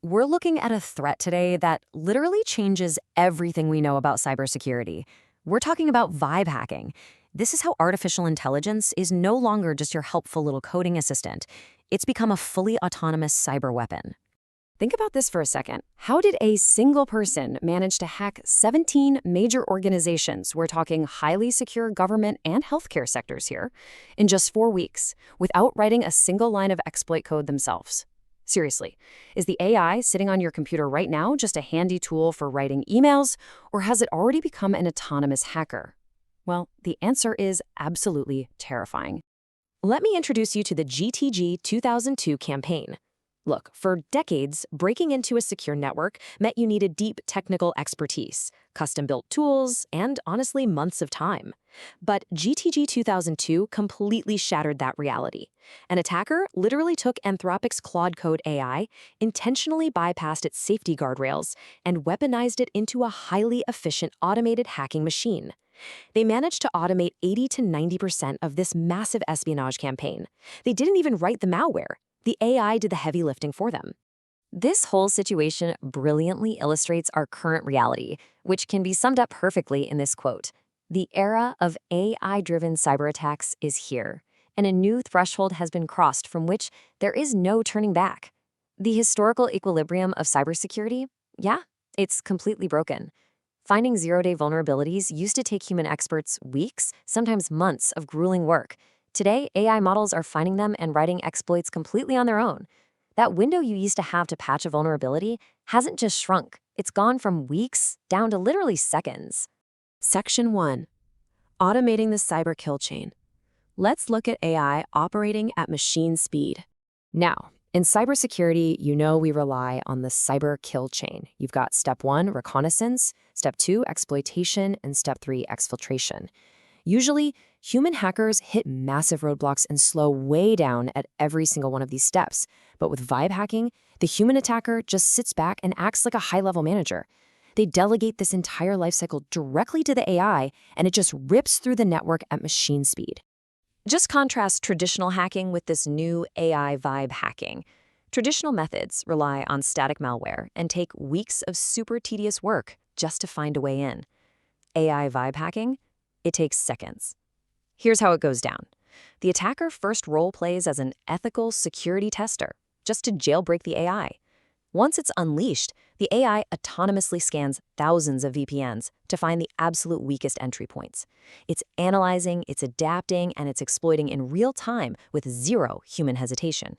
We're looking at a threat today that literally changes everything we know about cybersecurity. We're talking about vibe hacking. This is how artificial intelligence is no longer just your helpful little coding assistant. It's become a fully autonomous cyber weapon. Think about this for a second. How did a single person manage to hack 17 major organizations, we're talking highly secure government and healthcare sectors here, in just 4 weeks, without writing a single line of exploit code themselves? Seriously, is the AI sitting on your computer right now just a handy tool for writing emails, or has it already become an autonomous hacker? Well, the answer is absolutely terrifying. Let me introduce you to the GTG 2002 campaign. Look, for decades, breaking into a secure network meant you needed deep technical expertise, custom-built tools, and honestly, months of time. But GTG 2002 completely shattered that reality. An attacker literally took Anthropic's Claude Code AI, intentionally bypassed its safety guardrails, and weaponized it into a highly efficient automated hacking machine. They managed to automate 80 to 90% of this massive espionage campaign. They didn't even write the malware. The AI did the heavy lifting for them. This whole situation brilliantly illustrates our current reality, which can be summed up perfectly in this quote. The era of AI-driven cyberattacks is here, and a new threshold has been crossed from which there is no turning back. The historical equilibrium of cybersecurity? Yeah, it's completely broken. Finding zero-day vulnerabilities used to take human experts weeks, sometimes months of grueling work. Today, AI models are finding them and writing exploits completely on their own. That window you used to have to patch a vulnerability hasn't just shrunk. It's gone from weeks down to literally seconds. Section 1. Automating the cyber kill chain. Let's look at AI operating at machine speed. Now, in cybersecurity, you know we rely on the cyber kill chain. You've got step 1, reconnaissance, step 2, exploitation, and step 3, exfiltration. Usually, human hackers hit massive roadblocks and slow way down at every single one of these steps. But with vibe hacking, the human attacker just sits back and acts like a high-level manager. They delegate this entire lifecycle directly to the AI, and it just rips through the network at machine speed. Just contrast traditional hacking with this new AI vibe hacking. Traditional methods rely on static malware and take weeks of super tedious work just to find a way in. AI vibe hacking? It takes seconds. Here's how it goes down. The attacker first role-plays as an ethical security tester, just to jailbreak the AI. Once it's unleashed, the AI autonomously scans thousands of VPNs to find the absolute weakest entry points. It's analyzing, it's adapting, and it's exploiting in real time with zero human hesitation.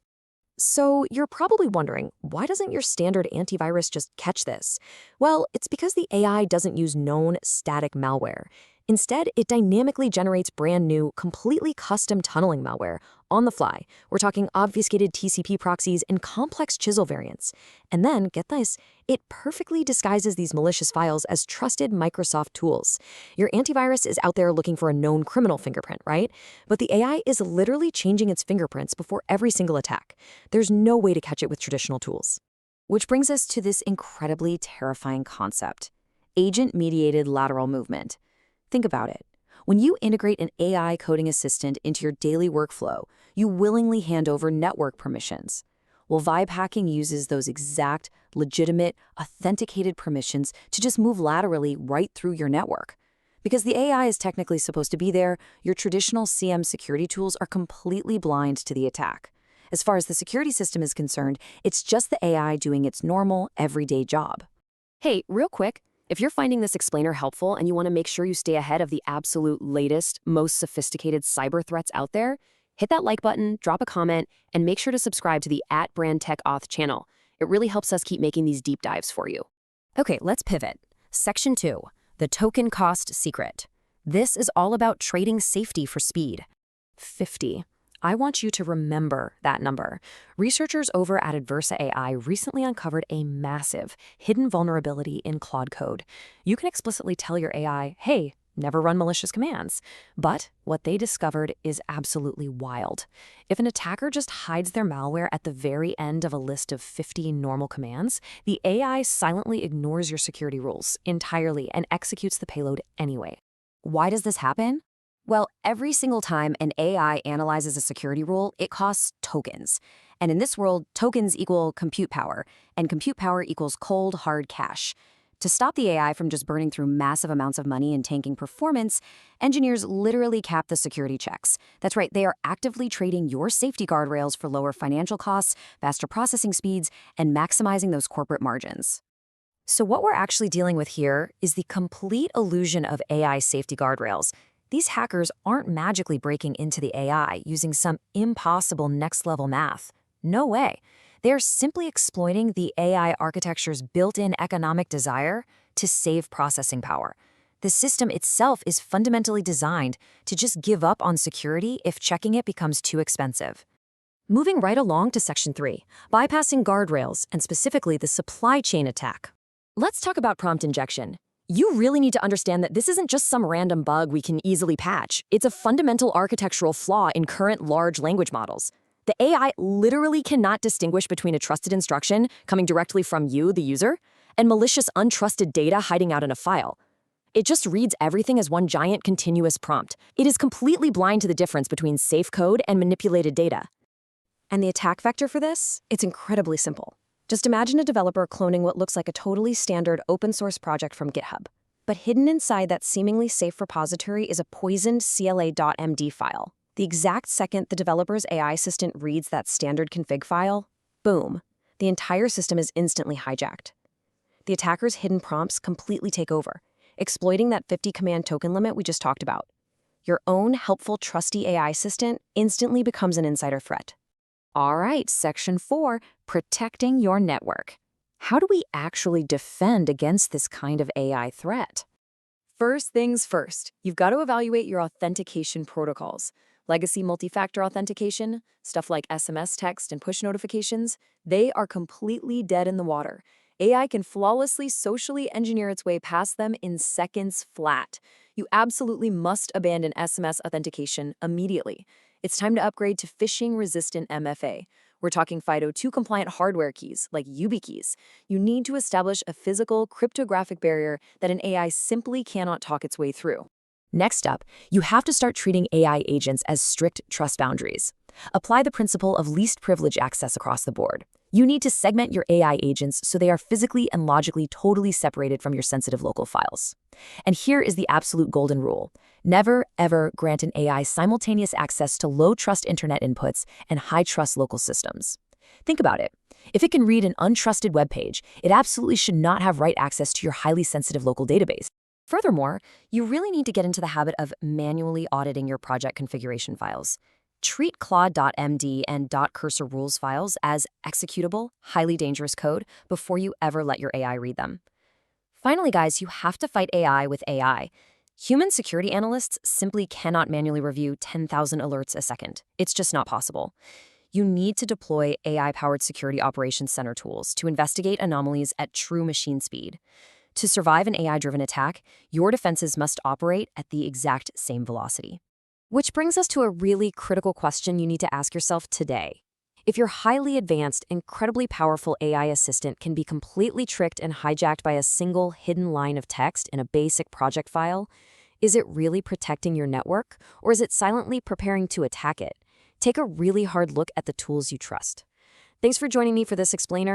So you're probably wondering, why doesn't your standard antivirus just catch this? Well, it's because the AI doesn't use known static malware. Instead, it dynamically generates brand new, completely custom tunneling malware on the fly. We're talking obfuscated TCP proxies and complex chisel variants. And then, get this, it perfectly disguises these malicious files as trusted Microsoft tools. Your antivirus is out there looking for a known criminal fingerprint, right? But the AI is literally changing its fingerprints before every single attack. There's no way to catch it with traditional tools. Which brings us to this incredibly terrifying concept: agent-mediated lateral movement. Think about it. When you integrate an AI coding assistant into your daily workflow, you willingly hand over network permissions. Well, vibe hacking uses those exact, legitimate, authenticated permissions to just move laterally right through your network. Because the AI is technically supposed to be there, your traditional CM security tools are completely blind to the attack. As far as the security system is concerned, it's just the AI doing its normal, everyday job. Hey, real quick, if you're finding this explainer helpful and you want to make sure you stay ahead of the absolute latest, most sophisticated cyber threats out there, hit that like button, drop a comment, and make sure to subscribe to the @BrandTechAuth channel. It really helps us keep making these deep dives for you. Okay, let's pivot. Section 2, the token cost secret. This is all about trading safety for speed. 50. I want you to remember that number. Researchers over at Adversa AI recently uncovered a massive, hidden vulnerability in Claude Code. You can explicitly tell your AI, hey, never run malicious commands. But what they discovered is absolutely wild. If an attacker just hides their malware at the very end of a list of 50 normal commands, the AI silently ignores your security rules entirely and executes the payload anyway. Why does this happen? Well, every single time an AI analyzes a security rule, it costs tokens. And in this world, tokens equal compute power, and compute power equals cold, hard cash. To stop the AI from just burning through massive amounts of money and tanking performance, engineers literally cap the security checks. That's right, they are actively trading your safety guardrails for lower financial costs, faster processing speeds, and maximizing those corporate margins. So what we're actually dealing with here is the complete illusion of AI safety guardrails. These hackers aren't magically breaking into the AI using some impossible next-level math. No way. They're simply exploiting the AI architecture's built-in economic desire to save processing power. The system itself is fundamentally designed to just give up on security if checking it becomes too expensive. Moving right along to Section 3, bypassing guardrails, and specifically the supply chain attack. Let's talk about prompt injection. You really need to understand that this isn't just some random bug we can easily patch. It's a fundamental architectural flaw in current large language models. The AI literally cannot distinguish between a trusted instruction coming directly from you, the user, and malicious untrusted data hiding out in a file. It just reads everything as one giant continuous prompt. It is completely blind to the difference between safe code and manipulated data. And the attack vector for this? It's incredibly simple. Just imagine a developer cloning what looks like a totally standard open source project from GitHub. But hidden inside that seemingly safe repository is a poisoned CLAUDE.md file. The exact second the developer's AI assistant reads that standard config file, boom, the entire system is instantly hijacked. The attacker's hidden prompts completely take over, exploiting that 50 command token limit we just talked about. Your own helpful, trusty AI assistant instantly becomes an insider threat. All right, Section 4, protecting your network. How do we actually defend against this kind of AI threat? First things first, you've got to evaluate your authentication protocols. Legacy multi-factor authentication, stuff like SMS text and push notifications, they are completely dead in the water. AI can flawlessly socially engineer its way past them in seconds flat. You absolutely must abandon SMS authentication immediately. It's time to upgrade to phishing-resistant MFA. We're talking FIDO2-compliant hardware keys, like YubiKeys. You need to establish a physical, cryptographic barrier that an AI simply cannot talk its way through. Next up, you have to start treating AI agents as strict trust boundaries. Apply the principle of least privilege access across the board. You need to segment your AI agents so they are physically and logically totally separated from your sensitive local files. And here is the absolute golden rule. Never, ever grant an AI simultaneous access to low-trust internet inputs and high-trust local systems. Think about it. If it can read an untrusted web page, it absolutely should not have write access to your highly sensitive local database. Furthermore, you really need to get into the habit of manually auditing your project configuration files. Treat CLAUDE.md and .cursor rules files as executable, highly dangerous code before you ever let your AI read them. Finally, guys, you have to fight AI with AI. Human security analysts simply cannot manually review 10,000 alerts a second. It's just not possible. You need to deploy AI-powered security operations center tools to investigate anomalies at true machine speed. To survive an AI-driven attack, your defenses must operate at the exact same velocity. Which brings us to a really critical question you need to ask yourself today. If your highly advanced, incredibly powerful AI assistant can be completely tricked and hijacked by a single hidden line of text in a basic project file, is it really protecting your network, or is it silently preparing to attack it? Take a really hard look at the tools you trust. Thanks for joining me for this explainer.